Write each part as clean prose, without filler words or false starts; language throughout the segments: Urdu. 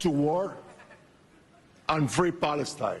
to war and free Palestine.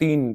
3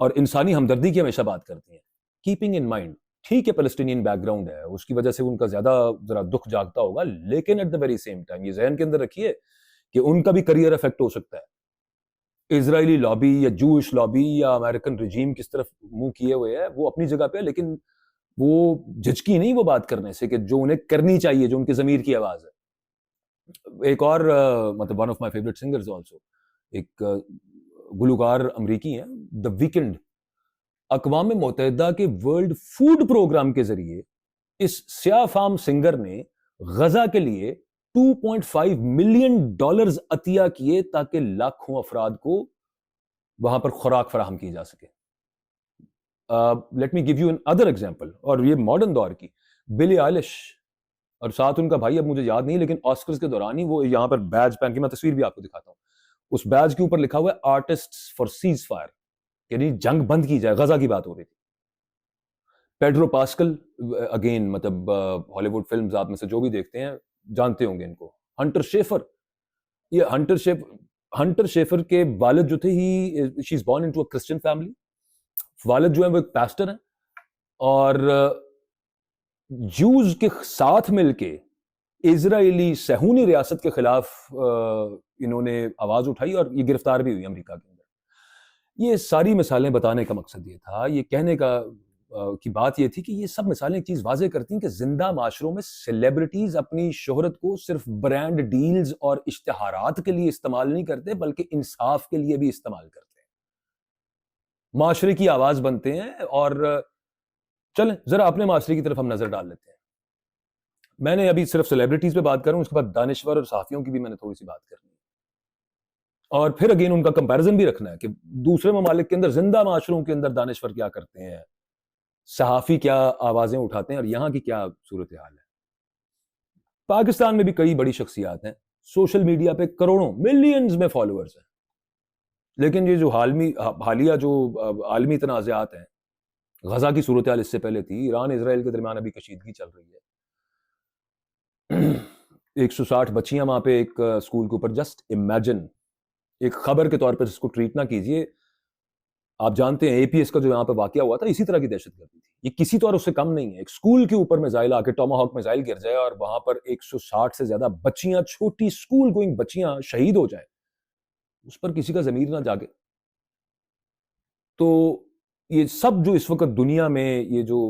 اور انسانی ہمدردی کی ہمیشہ بات کرتی ہیں. کیپنگ ان مائنڈ, ٹھیک ہے فلسطینین بیک گراؤنڈ ہے, اس کی وجہ سے ان کا زیادہ ذرا دکھ جاگتا ہوگا, لیکن at the very same time یہ ذہن کے اندر رکھیے کہ ان کا بھی کریئر افیکٹ ہو سکتا ہے. اسرائیلی لابی یا جوش لابی یا امریکن رجیم کس طرف منہ کیے ہوئے ہے وہ اپنی جگہ پہ, لیکن وہ جھجکی نہیں وہ بات کرنے سے کہ جو انہیں کرنی چاہیے, جو ان کے ضمیر کی آواز ہے. ایک اور مطلب one of my favourite singers also, ایک گلوکار امریکی ہیں, دا ویکنڈ, اقوام متحدہ کے ورلڈ فوڈ پروگرام کے ذریعے اس سیاہ فام سنگر نے غزہ کے لیے $2.5 ملین عطیہ کیے تاکہ لاکھوں افراد کو وہاں پر خوراک فراہم کی جا سکے. Let me give you another example, اور یہ ماڈرن دور کی, بلی آئلش اور ساتھ ان کا بھائی, اب مجھے یاد نہیں, لیکن آسکرز کے دوران ہی وہ یہاں پر بیج پہن کے, میں تصویر بھی آپ کو دکھاتا ہوں, اس بیج کے اوپر لکھا ہوا ہے آرٹسٹس فار سیز فائر, یعنی جنگ بند کی جائے, غزہ کی بات ہو رہی تھی. پیڈرو پاسکل, اگین مطلب ہالی ووڈ فلمز آپ میں سے جو بھی دیکھتے ہیں جانتے ہوں گے ان کو. ہنٹر شیفر, یہ ہنٹر شیفر کے والد جو تھے, she is born into a Christian family, والد جو ہیں وہ ایک پاسٹر ہیں, اور جوز کے ساتھ مل کے اسرائیلی صہیونی ریاست کے خلاف انہوں نے آواز اٹھائی, اور یہ گرفتار بھی ہوئی امریکہ کے اندر. یہ ساری مثالیں بتانے کا مقصد یہ تھا, یہ کہنے کا کی بات یہ تھی کہ یہ سب مثالیں ایک چیز واضح کرتی ہیں کہ زندہ معاشروں میں سیلیبریٹیز اپنی شہرت کو صرف برانڈ ڈیلز اور اشتہارات کے لیے استعمال نہیں کرتے, بلکہ انصاف کے لیے بھی استعمال کرتے ہیں, معاشرے کی آواز بنتے ہیں. اور چلیں ذرا اپنے معاشرے کی طرف ہم نظر ڈال لیتے ہیں. میں نے ابھی صرف سیلیبریٹیز پہ بات کروں, اس کے بعد دانشور اور صحافیوں کی بھی میں نے تھوڑی سی بات کرنی ہے, اور پھر اگین ان کا کمپیریزن بھی رکھنا ہے کہ دوسرے ممالک کے اندر زندہ معاشروں کے اندر دانشور کیا کرتے ہیں, صحافی کیا آوازیں اٹھاتے ہیں, اور یہاں کی کیا صورتحال ہے. پاکستان میں بھی کئی بڑی شخصیات ہیں, سوشل میڈیا پہ کروڑوں ملینز میں فالوورز ہیں, لیکن یہ جو حالیہ جو عالمی تنازعات ہیں, غزہ کی صورتحال اس سے پہلے تھی, ایران اسرائیل کے درمیان ابھی کشیدگی چل رہی ہے, 160 بچیاں وہاں پہ ایک اسکول کے اوپر, جسٹ امیجن, ایک خبر کے طور پر اس کو ٹریٹ نہ کیجئے. آپ جانتے ہیں APS کا جو یہاں پہ واقعہ ہوا تھا اسی طرح کی دہشت گردی تھی, یہ کسی طور اس سے کم نہیں ہے. ایک اسکول کے اوپر میزائل آ کے, ٹاماہاک میزائل گر جائے اور وہاں پر 160 سے زیادہ بچیاں, چھوٹی اسکول گوئنگ بچیاں شہید ہو جائیں, اس پر کسی کا ضمیر نہ جاگے. تو یہ سب جو اس وقت دنیا میں یہ جو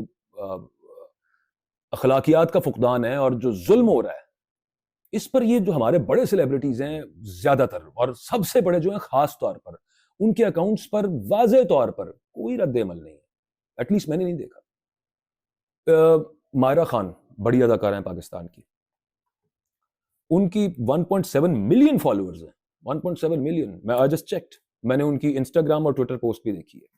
اخلاقیات کا فقدان ہے اور جو ظلم ہو رہا ہے, اس پر یہ جو ہمارے بڑے سیلیبریٹیز ہیں زیادہ تر, اور سب سے بڑے جو ہیں خاص طور پر, ان کے اکاؤنٹس پر واضح طور پر کوئی رد عمل نہیں ہے, ایٹ لیسٹ میں نے نہیں دیکھا. مائرہ خان بڑی اداکار ہیں پاکستان کی, ان کی 1.7 ملین فالوورز ہیں, 1.7 ملین. میں آئی جسٹ چیکڈ, میں نے ان کی انسٹاگرام اور ٹویٹر پوسٹ بھی دیکھی ہے.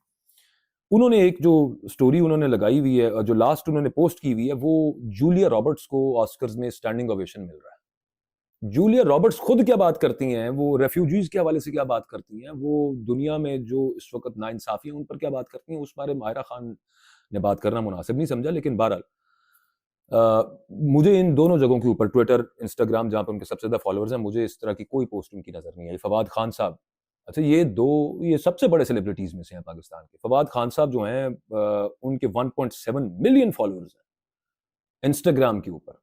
انہوں نے ایک جو سٹوری انہوں نے لگائی ہوئی ہے, جو لاسٹ انہوں نے پوسٹ کی ہوئی ہے, وہ جولیا رابرٹس کو آسکرز میں اسٹینڈنگ اوویشن مل رہا ہے. جولیا رابرٹس خود کیا بات کرتی ہیں, وہ ریفیوجیز کے حوالے سے کیا بات کرتی ہیں, وہ دنیا میں جو اس وقت ناانصافی ہیں ان پر کیا بات کرتی ہیں, اس بارے مائرہ خان نے بات کرنا مناسب نہیں سمجھا. لیکن بہرحال مجھے ان دونوں جگہوں کے اوپر, ٹویٹر, انسٹاگرام, جہاں پہ ان کے سب سے زیادہ فالوورز ہیں, مجھے اس طرح کی کوئی پوسٹ ان کی نظر نہیں آئی. فواد خان صاحب, اچھا یہ سب سے بڑے سیلیبریٹیز میں سے ہیں پاکستان کے. فواد خان صاحب جو ہیں ان کے 1.7 ملین فالوورز ہیں انسٹاگرام کے اوپر.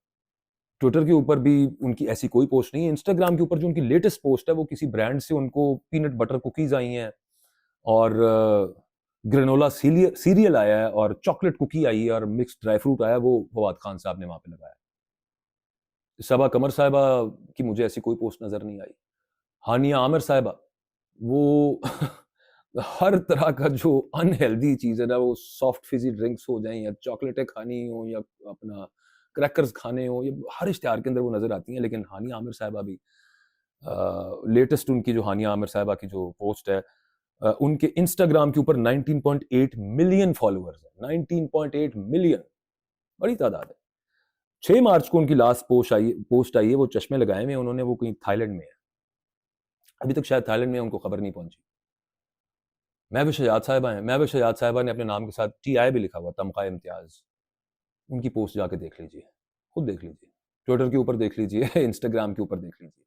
ٹویٹر کے اوپر بھی ان کی ایسی کوئی پوسٹ نہیں ہے. انسٹاگرام کے اوپر جو ان کی لیٹسٹ پوسٹ ہے وہ کسی برانڈ سے ان کو پینٹ بٹر کوکیز آئی ہیں, اور گرینولا سیریل آیا ہے, اور چاکلیٹ کوکی آئی ہے, اور مکس ڈرائی فروٹ آیا ہے, وہ فواد خان صاحب نے وہاں پہ لگایا. صبا قمر صاحبہ کی مجھے ایسی کوئی پوسٹ نظر نہیں آئی. ہانیہ عامر صاحبہ, وہ ہر طرح کا جو ان ہیلدی چیز ہے نا, وہ سافٹ فیزی ڈرنکس ہو جائیں یا چاکلیٹیں کھانی ہوں یا اپنا کریکرز کھانے ہوں, یہ ہر اشتہار کے اندر وہ نظر آتی ہیں. لیکن ہانیہ عامر صاحبہ بھی لیٹسٹ ان کی جو ہانیہ عامر صاحبہ کی جو پوسٹ ہے, ان کے انسٹاگرام کے اوپر 19.8 ملین فالوورز ہیں. 19.8 ملین, بڑی تعداد ہے. 6 مارچ کو ان کی لاسٹ پوسٹ آئی ہے, وہ چشمے لگائے ہوئے, انہوں نے, وہ کہیں تھائی لینڈ میں ہے, ابھی تک شاید تھائی لینڈ میں ان کو خبر نہیں پہنچی. مہوش حجاج صاحبہ ہیں, مہوش حجاج صاحبہ نے اپنے نام کے ساتھ TI بھی لکھا ہوا, تمغہ امتیاز. ان کی پوسٹ جا کے دیکھ لیجئے, خود دیکھ لیجئے, ٹویٹر کے اوپر دیکھ لیجئے, انسٹاگرام کے اوپر دیکھ لیجئے.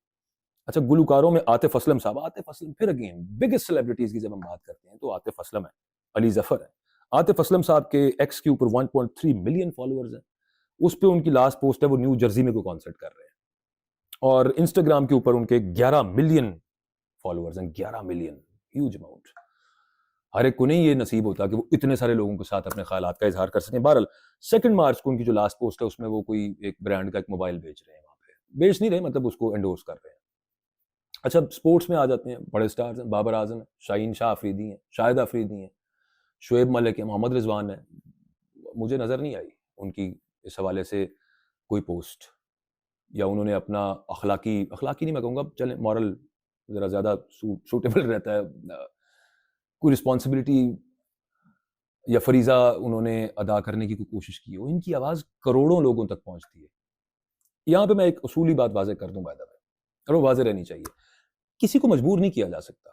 اچھا, گلوکاروں میں عاطف اسلم صاحب, عاطف اسلم پھر اگین بگیسٹ سیلیبریٹیز کی جب ہم بات کرتے ہیں تو عاطف اسلم ہے. علی ظفر ہیں. عاطف اسلم صاحب کے ایکس کے اوپر 1.3 ملین فالوورز ہیں. اس پہ ان کی لاسٹ پوسٹ ہے وہ نیو جرسی میں کوئی کانسرٹ کر رہے ہیں. اور انسٹاگرام کے اوپر ان کے 11 ملین فالوورز ہیں. 11 ملین، ہیوج اماؤنٹ. ہر ایک کو نہیں یہ نصیب ہوتا کہ وہ اتنے سارے لوگوں کے ساتھ اپنے خیالات کا اظہار کر سکیں. بہرحال 2 مارچ کو ان کی جو لاسٹ پوسٹ ہے اس میں وہ کوئی ایک برانڈ کا ایک موبائل بیچ رہے ہیں. وہاں پہ بیچ نہیں رہے، مطلب اس کو انڈورس کر رہے ہیں. اچھا سپورٹس میں آ جاتے ہیں. بڑے سٹارز ہیں، بابر اعظم ہیں، شاہین شاہ آفریدی ہیں، شاہد آفریدی ہیں، شعیب ملک ہیں، محمد رضوان ہیں. مجھے نظر نہیں آئی ان کی اس حوالے سے کوئی پوسٹ، یا انہوں نے اپنا اخلاقی نہیں میں کہوں گا، چلیں مورل ذرا زیادہ سوٹیبل رہتا ہے، کوئی رسپانسبلٹی یا فریضہ انہوں نے ادا کرنے کی کوئی کوشش کی ہو. ان کی آواز کروڑوں لوگوں تک پہنچتی ہے. یہاں پہ میں ایک اصولی بات واضح کر دوں بائی دا وے، اور وہ واضح رہنی چاہیے. کسی کو مجبور نہیں کیا جا سکتا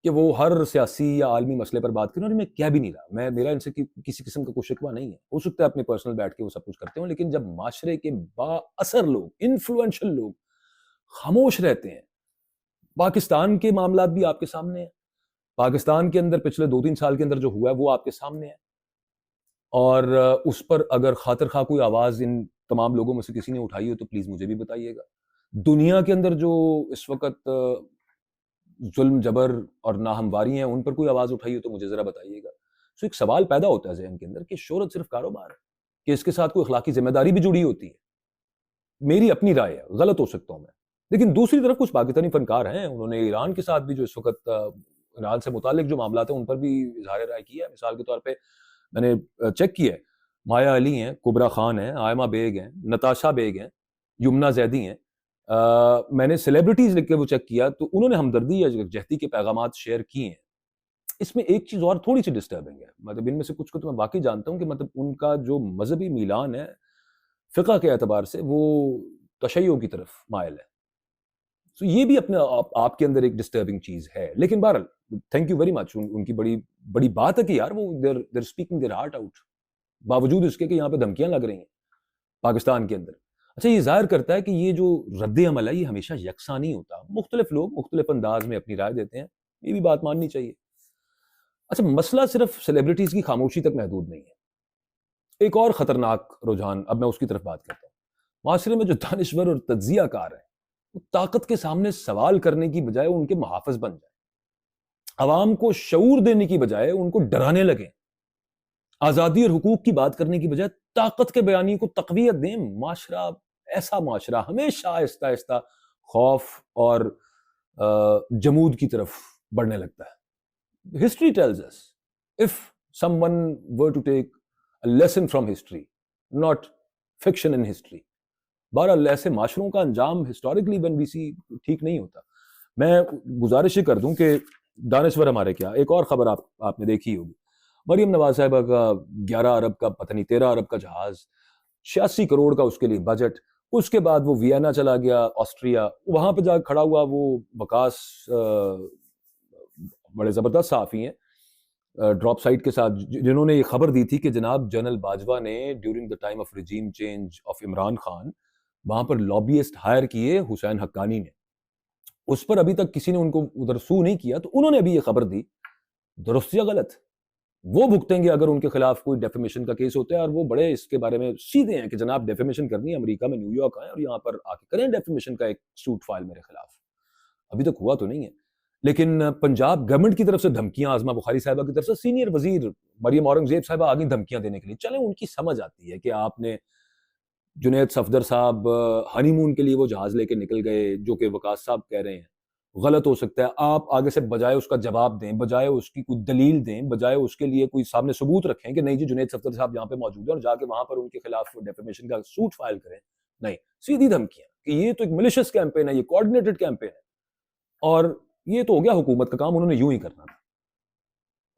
کہ وہ ہر سیاسی یا عالمی مسئلے پر بات کریں، اور میں کہہ بھی نہیں رہا، میرا ان سے کسی قسم کا کوئی شکوہ نہیں ہے. ہو سکتا ہے اپنے پرسنل بیٹھ کے وہ سب کچھ کرتے ہوں، لیکن جب معاشرے کے با اثر لوگ، انفلوئنشل لوگ خاموش رہتے ہیں. پاکستان کے معاملات بھی آپ کے سامنے ہیں. پاکستان کے اندر پچھلے 2-3 سال کے اندر جو ہوا ہے وہ آپ کے سامنے ہے، اور اس پر اگر خاطر خواہ کوئی آواز ان تمام لوگوں میں سے کسی نے اٹھائی ہو تو پلیز مجھے بھی بتائیے گا. دنیا کے اندر جو اس وقت ظلم جبر اور ناہمواری ہیں ان پر کوئی آواز اٹھائی ہو تو مجھے ذرا بتائیے گا. سو ایک سوال پیدا ہوتا ہے ذہن کے اندر کہ شہرت صرف کاروبار ہے، کہ اس کے ساتھ کوئی اخلاقی ذمہ داری بھی جڑی ہوتی ہے. میری اپنی رائے ہے، غلط ہو سکتا ہوں میں. لیکن دوسری طرف کچھ پاکستانی فنکار ہیں، انہوں نے ایران کے ساتھ بھی جو اس وقت ایران سے متعلق جو معاملات ہیں ان پر بھی اظہار رائے کیا ہے. مثال کے طور پہ میں نے چیک کیا ہے، مایا علی ہیں، کبرا خان ہیں، آئمہ بیگ ہیں، نتاشا بیگ ہیں، یمنا زیدی ہیں. میں نے سیلیبریٹیز لکھ کے وہ چیک کیا تو انہوں نے ہمدردی یا یکجہتی کے پیغامات شیئر کیے ہیں. اس میں ایک چیز اور تھوڑی سی ڈسٹربنگ ہے، مطلب ان میں سے کچھ کو تو میں واقعی جانتا ہوں کہ مطلب ان کا جو مذہبی میلان ہے فقہ کے اعتبار سے وہ تشیع کی طرف مائل ہے. سو یہ بھی اپنے آپ کے اندر ایک ڈسٹربنگ چیز ہے. لیکن بہرحال تھینک یو ویری مچ، ان کی بڑی بات ہے کہ یار وہ دیر اسپیکنگ دیئر ہارٹ آؤٹ، باوجود اس کے کہ یہاں پہ دھمکیاں لگ رہی ہیں پاکستان کے اندر. اچھا یہ ظاہر کرتا ہے کہ یہ جو رد عمل ہے یہ ہمیشہ یکساں نہیں ہوتا. مختلف لوگ مختلف انداز میں اپنی رائے دیتے ہیں، یہ بھی بات ماننی چاہیے. اچھا مسئلہ صرف سیلیبریٹیز کی خاموشی تک محدود نہیں ہے. ایک اور خطرناک رجحان، اب میں اس کی طرف بات کرتا ہوں. معاشرے میں جو دانشور اور تجزیہ کار ہیں وہ طاقت کے سامنے سوال کرنے کی بجائے ان کے محافظ بن جائیں، عوام کو شعور دینے کی بجائے ان کو ڈرانے لگیں، آزادی اور حقوق کی بات کرنے کی بجائے طاقت کے بیانی کو تقویت دیں. ایسا معاشرہ ہمیشہ آہستہ آہستہ خوف اور جمود کی طرف بڑھنے لگتا ہے. History tells us, if someone were to take a lesson from history, not fiction in history, بہرحال ایسے معاشروں کا انجام ہسٹوریکلی when we see ٹھیک نہیں ہوتا. میں گزارش کر دوں کہ دانشور ہمارے کیا، ایک اور خبر آپ نے دیکھی ہوگی، مریم نواز صاحبہ کا 11 ارب کا پتہ نہیں 13 ارب کا جہاز، 86 کروڑ کا اس کے لیے بجٹ. اس کے بعد وہ وینا چلا گیا آسٹریا، وہاں پہ جا کھڑا ہوا وہ وکاس، بڑے زبردست صحافی ہیں ڈراپ سائٹ کے ساتھ، جنہوں نے یہ خبر دی تھی کہ جناب جنرل باجوہ نے during the time of regime change of Imran Khan وہاں پر لابیسٹ ہائر کیے حسین حقانی نے. اس پر ابھی تک کسی نے ان کو ادھر سو نہیں کیا، تو انہوں نے ابھی یہ خبر دی. درست یا غلط وہ بھگتیں گے اگر ان کے خلاف کوئی ڈیفیمیشن کا کیس ہوتا ہے، اور وہ بڑے اس کے بارے میں سیدھے ہیں کہ جناب ڈیفیمیشن کرنی ہے امریکہ میں نیو یارک آئیں اور یہاں پر آ کے کریں ڈیفیمیشن کا ایک سوٹ فائل میرے خلاف. ابھی تک ہوا تو نہیں ہے، لیکن پنجاب گورنمنٹ کی طرف سے دھمکیاں، اعظمہ بخاری صاحبہ کی طرف سے سینئر وزیر مریم اورنگزیب صاحبہ آگے دھمکیاں دینے کے لیے. چلیں ان کی سمجھ آتی ہے کہ آپ نے جنید صفدر صاحب ہنی مون کے لیے وہ جہاز لے کے نکل گئے جو کہ وکاس صاحب کہہ رہے ہیں غلط ہو سکتا ہے. آپ آگے سے بجائے اس کا جواب دیں، بجائے اس کی کوئی دلیل دیں، بجائے اس کے لیے کوئی سامنے ثبوت رکھیں کہ نہیں جی جنید صفدر صاحب یہاں پہ موجود ہیں، اور جا کے وہاں پر ان کے خلاف ڈیفیمیشن کا سوٹ فائل کریں. نہیں، سیدھی دھمکیاں کہ یہ تو ایک ملیشس کیمپین ہے، یہ کوآرڈینیٹڈ کیمپین ہے، اور یہ تو ہو گیا حکومت کا کام، انہوں نے یوں ہی کرنا تھا،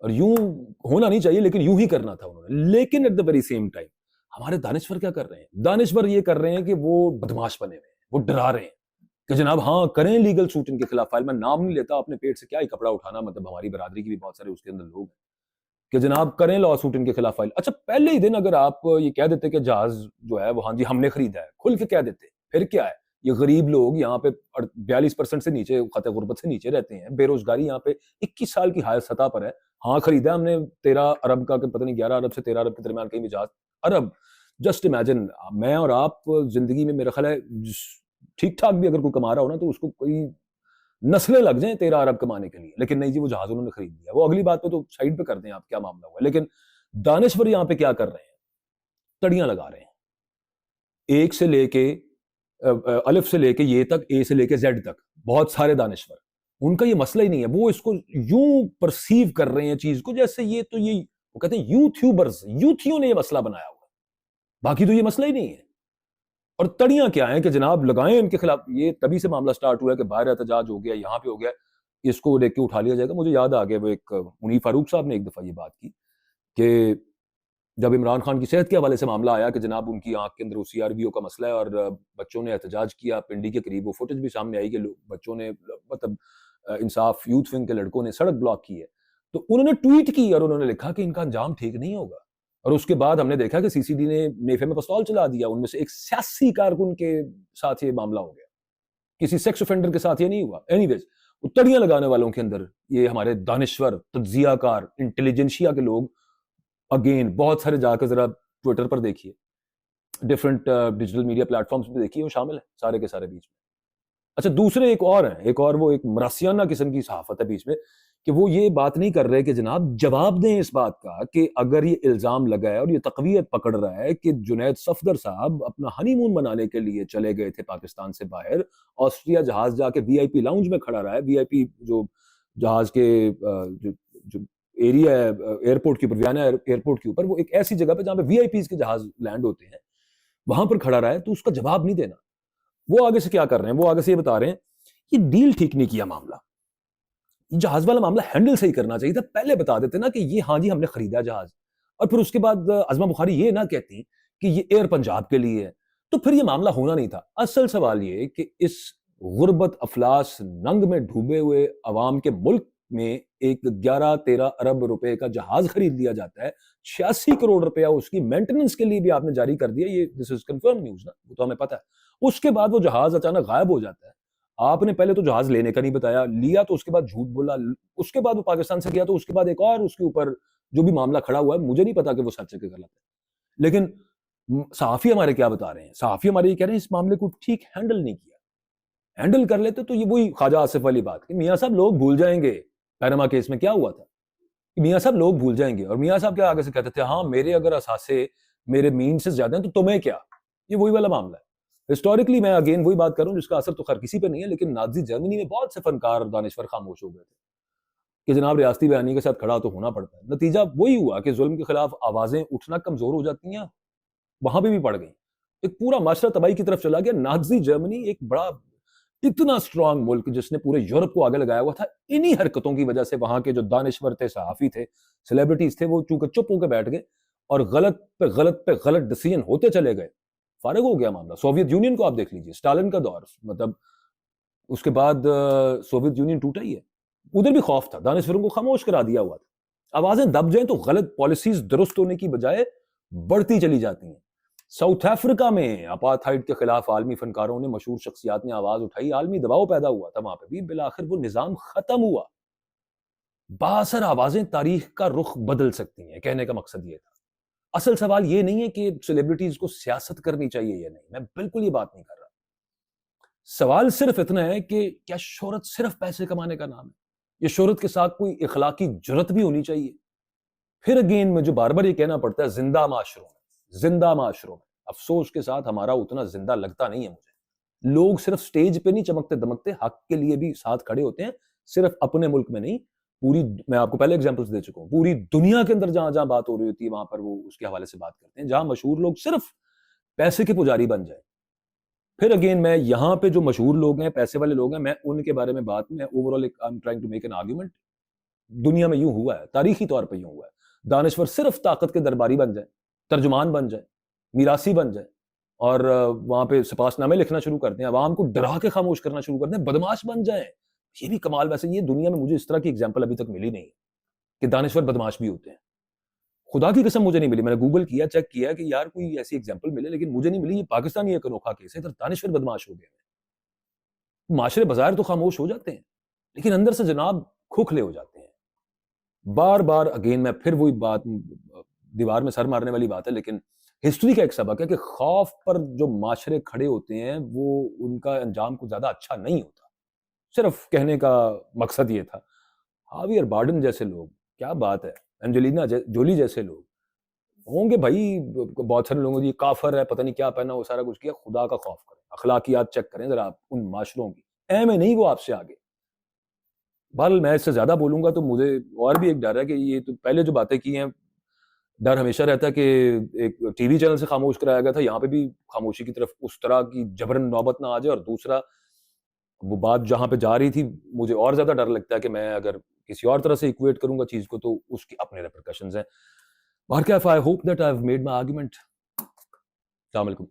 اور یوں ہونا نہیں چاہیے لیکن یوں ہی کرنا تھا انہوں نے. لیکن at the very same time ہمارے دانشور کیا کر رہے ہیں؟ دانشور یہ کر رہے ہیں کہ وہ بدماش بنے ہوئے ہیں، وہ ڈرا رہے ہیں کہ جناب ہاں کریں لیگل سوٹ ان کے خلاف فائل. میں نام نہیں لیتا، اپنے پیٹ سے کیا ہی کپڑا اٹھانا، مطلب ہماری برادری کی بھی بہت سارے اس کے اندر لوگ ہیں کہ جناب کریں لا سوٹ ان کے خلاف فائل. اچھا پہلے ہی دن اگر آپ یہ کہہ دیتے کہ جہاز جو ہے وہ ہاں جی ہم نے خریدا ہے، کھل کے کہہ دیتے، پھر کیا ہے یہ غریب لوگ یہاں پہ 42% سے نیچے خط غربت سے نیچے رہتے ہیں، بے روزگاری یہاں پہ 21 سال کی ہائی سطح پر ہے. ہاں خریدا ہم نے 13 ارب کا کہ پتہ نہیں 11 ارب سے 13 ارب کے درمیان کہیں بھی جہاز. ارب جسٹ امیجن میں اور آپ زندگی میں میرا خیال ہے ٹھیک ٹھاک بھی اگر کوئی کما رہا ہو نا تو اس کو کوئی نسلیں لگ جائیں 13 ارب کمانے کے لیے، لیکن نہیں جی وہ جہاز انہوں نے خرید لیا. وہ اگلی بات پہ تو سائڈ پہ کر دیں آپ کیا معاملہ ہوا. لیکن دانشور یہاں پہ کیا کر رہے ہیں؟ تڑیاں لگا رہے ہیں ایک سے لے کے الف سے لے کے یہ تک، اے سے لے کے زیڈ تک. بہت سارے دانشور ان کا یہ مسئلہ ہی نہیں ہے، وہ اس کو یوں پرسیو کر رہے ہیں چیز کو جیسے یہ تو یہ وہ کہتے ہیں یوٹیوبرز، یوتھیوں نے یہ مسئلہ بنایا ہوا، باقی تو یہ مسئلہ ہی نہیں ہے. اور تڑیاں کیا ہیں کہ جناب لگائیں ان کے خلاف. یہ تبھی سے معاملہ سٹارٹ ہوا ہے کہ باہر احتجاج ہو گیا، یہاں پہ ہو گیا، اس کو دیکھ کے اٹھا لیا جائے گا. مجھے یاد آ گیا وہ ایک منیر فاروق صاحب نے ایک دفعہ یہ بات کی کہ جب عمران خان کی صحت کے حوالے سے معاملہ آیا کہ جناب ان کی آنکھ کے اندر سی آر بی او کا مسئلہ ہے اور بچوں نے احتجاج کیا پنڈی کے قریب، وہ فوٹیج بھی سامنے آئی کہ بچوں نے مطلب انصاف یوتھ ونگ کے لڑکوں نے سڑک بلاک کی ہے، تو انہوں نے ٹویٹ کی اور انہوں نے لکھا کہ ان کا انجام ٹھیک نہیں ہوگا. اور اس کے بعد ہم نے دیکھا کہ سی سی ڈی نے نیفے میں پستول چلا دیا، ان میں سے ایک سیاسی کارکن کے ساتھ یہ معاملہ ہو گیا، کسی سیکس افینڈر کے ساتھ یہ نہیں ہوا. اینی ویز وہ تڑیاں لگانے والوں کے اندر یہ ہمارے دانشور، تجزیہ کار، انٹیلیجنشیا کے لوگ اگین بہت سارے جا کے ذرا ٹویٹر پر دیکھیے، different digital media platforms پہ دیکھیے، وہ شامل ہیں سارے کے سارے بیچ میں. اچھا دوسرے ایک اور ہیں، ایک اور وہ ایک مراسیانہ قسم کی صحافت ہے بیچ میں کہ وہ یہ بات نہیں کر رہے کہ جناب جواب دیں اس بات کا کہ اگر یہ الزام لگا ہے اور یہ تقویت پکڑ رہا ہے کہ جنید صفدر صاحب اپنا ہنی مون منانے کے لیے چلے گئے تھے پاکستان سے باہر، آسٹریا جہاز جا کے وی آئی پی لاؤنج میں کھڑا رہا ہے، وی آئی پی جو جہاز کے جو ایریا ہے ایئرپورٹ کے اوپر، ویانا ایئرپورٹ کے اوپر، وہ ایک ایسی جگہ پہ جہاں پہ وی آئی پیز کے جہاز لینڈ ہوتے ہیں، وہاں پر کھڑا رہا ہے تو اس کا جواب نہیں دینا. وہ آگے سے کیا کر رہے ہیں؟ وہ آگے سے یہ بتا رہے ہیں یہ ڈیل ٹھیک نہیں کیا معاملہ، جہاز والا معاملہ ہینڈل صحیح کرنا چاہیے تھا، پہلے بتا دیتے نا کہ یہ ہاں جی ہم نے خریدا جہاز، اور پھر اس کے بعد عظمہ بخاری یہ نہ کہتی کہ یہ ایئر پنجاب کے لیے ہے، تو پھر یہ معاملہ ہونا نہیں تھا. اصل سوال یہ کہ اس غربت افلاس ننگ میں ڈوبے ہوئے عوام کے ملک میں ایک 11-13 ارب روپے کا جہاز خرید لیا جاتا ہے، 86 کروڑ روپیہ اس کی مینٹیننس کے لیے بھی آپ نے جاری کر دیا. یہ دس از کنفرم نیوز نا، وہ تو ہمیں پتہ ہے. اس کے بعد وہ جہاز اچانک غائب ہو جاتا ہے. آپ نے پہلے تو جہاز لینے کا نہیں بتایا، لیا تو اس کے بعد جھوٹ بولا، اس کے بعد وہ پاکستان سے گیا تو اس کے بعد ایک اور اس کے اوپر جو بھی معاملہ کھڑا ہوا ہے مجھے نہیں پتا کہ وہ سچ ہے کہ غلط ہے. لیکن صحافی ہمارے کیا بتا رہے ہیں؟ صحافی ہمارے یہ کہہ رہے ہیں اس معاملے کو ٹھیک ہینڈل نہیں کیا. ہینڈل کر لیتے تو یہ وہی خواجہ آصف والی بات کہ میاں صاحب لوگ بھول جائیں گے پیناما کیس میں کیا ہوا تھا، میاں صاحب لوگ بھول جائیں گے. اور میاں صاحب کیا آگے سے کہتے تھے ہاں میرے اگر اثاثے میرے مین سے زیادہ ہیں تو تمہیں کیا. یہ وہی والا معاملہ ہے. ہسٹوریکلی میں اگین وہی بات کروں جس کا اثر تو خیر کسی پہ نہیں ہے، لیکن نازی جرمنی میں بہت سے فنکار دانشور خاموش ہو گئے تھے کہ جناب ریاستی بیانی کے ساتھ کھڑا تو ہونا پڑتا ہے. نتیجہ وہی ہوا کہ ظلم کے خلاف آوازیں اٹھنا کمزور ہو جاتی ہیں، وہاں پہ بھی پڑ گئی، ایک پورا معاشرہ تباہی کی طرف چلا گیا. نازی جرمنی ایک بڑا اتنا اسٹرانگ ملک جس نے پورے یورپ کو آگے لگایا ہوا تھا، انہی حرکتوں کی وجہ سے وہاں کے جو دانشور تھے، صحافی تھے، سیلیبریٹیز تھے، وہ چونکہ چپ ہو کے بیٹھ گئے اور غلط پہ غلط پہ غلط ڈیسیژن ہوتے چلے گئے. فارغ ہو گیا معاملہ. سوویت یونین کو آپ دیکھ لیجئے، اسٹالن کا دور، مطلب اس کے بعد سوویت یونین ٹوٹا ہی ہے، ادھر بھی خوف تھا، دانشوروں کو خاموش کرا دیا ہوا تھا. آوازیں دب جائیں تو غلط پالیسیز درست ہونے کی بجائے بڑھتی چلی جاتی ہیں. ساؤتھ افریقہ میں اپارتھائڈ کے خلاف عالمی فنکاروں نے، مشہور شخصیات نے آواز اٹھائی، عالمی دباؤ پیدا ہوا تھا وہاں پہ بھی، بالآخر وہ نظام ختم ہوا. باثر آوازیں تاریخ کا رخ بدل سکتی ہیں، کہنے کا مقصد یہ تھا. اصل سوال یہ نہیں ہے کہ سیلیبریٹیز کو سیاست کرنی چاہیے یا نہیں، میں بالکل یہ بات نہیں کر رہا. سوال صرف اتنا ہے کہ کیا شہرت صرف پیسے کمانے کا نام ہے؟ یہ شہرت کے ساتھ کوئی اخلاقی جرت بھی ہونی چاہیے. پھر اگین مجھے بار بار یہ کہنا پڑتا ہے زندہ معاشروں میں افسوس کے ساتھ ہمارا اتنا زندہ لگتا نہیں ہے مجھے. لوگ صرف سٹیج پہ نہیں چمکتے دمکتے، حق کے لیے بھی ساتھ کھڑے ہوتے ہیں، صرف اپنے ملک میں نہیں، پوری، میں آپ کو پہلے ایگزامپلس دے چکا ہوں، پوری دنیا کے اندر جہاں جہاں بات ہو رہی ہوتی ہے وہاں پر وہ اس کے حوالے سے بات کرتے ہیں، جہاں مشہور لوگ صرف پیسے کے پجاری بن جائیں. پھر اگین میں یہاں پہ جو مشہور لوگ ہیں، پیسے والے لوگ ہیں، میں ان کے بارے میں بات میں overall I am trying to make an argument. دنیا میں یوں ہوا ہے، تاریخی طور پہ یوں ہوا ہے، دانشور صرف طاقت کے درباری بن جائیں، ترجمان بن جائیں، میراثی بن جائیں، اور وہاں پہ سپاس نامے لکھنا شروع کر دیں، عوام کو ڈرا کے خاموش کرنا شروع کر دیں، بدماش بن جائیں. یہ بھی کمال. ویسے یہ دنیا میں مجھے اس طرح کی ایگزامپل ابھی تک ملی نہیں کہ دانشور بدماش بھی ہوتے ہیں. خدا کی قسم مجھے نہیں ملی. میں نے گوگل کیا، چیک کیا کہ یار کوئی ایسی ایگزامپل ملے، لیکن مجھے نہیں ملی. یہ پاکستانی ایک انوکھا کیس ہے، ادھر دانشور بدماش ہو گئے. معاشرے بظاہر تو خاموش ہو جاتے ہیں لیکن اندر سے جناب کھوکھلے ہو جاتے ہیں. بار بار اگین میں پھر وہی بات دیوار میں سر مارنے والی بات ہے, لیکن ہسٹری کا ایک سبق ہے کہ خوف پر جو معاشرے کھڑے ہوتے ہیں وہ ان کا انجام کچھ زیادہ اچھا نہیں ہوتا. صرف کہنے کا مقصد یہ تھا. ہاویئر بارڈن جیسے لوگ, کیا بات ہے, انجلینا جولی جیسے لوگ ہوں گے بھائی, بہت سارے لوگوں کی کافر ہے, پتہ نہیں کیا پہنا, وہ سارا کچھ کیا. خدا کا خوف کریں, اخلاقیات چیک کریں ذرا آپ ان معاشروں کی, میں نہیں وہ آپ سے آگے. بہرحال میں اس سے زیادہ بولوں گا تو مجھے اور بھی ایک ڈر ہے کہ یہ تو پہلے جو باتیں کی ہیں, ڈر ہمیشہ رہتا ہے کہ ایک ٹی وی چینل سے خاموش کرایا گیا تھا, یہاں پہ بھی خاموشی کی طرف اس طرح کی جبرن نوبت نہ آ جائے. اور دوسرا وہ بات جہاں پہ جا رہی تھی مجھے اور زیادہ ڈر لگتا ہے کہ میں اگر کسی اور طرح سے ایکویٹ کروں گا چیز کو تو اس کی اپنے ریپرکشنز ہیں. بہرکیف I hope that I have made my argument. السلام علیکم.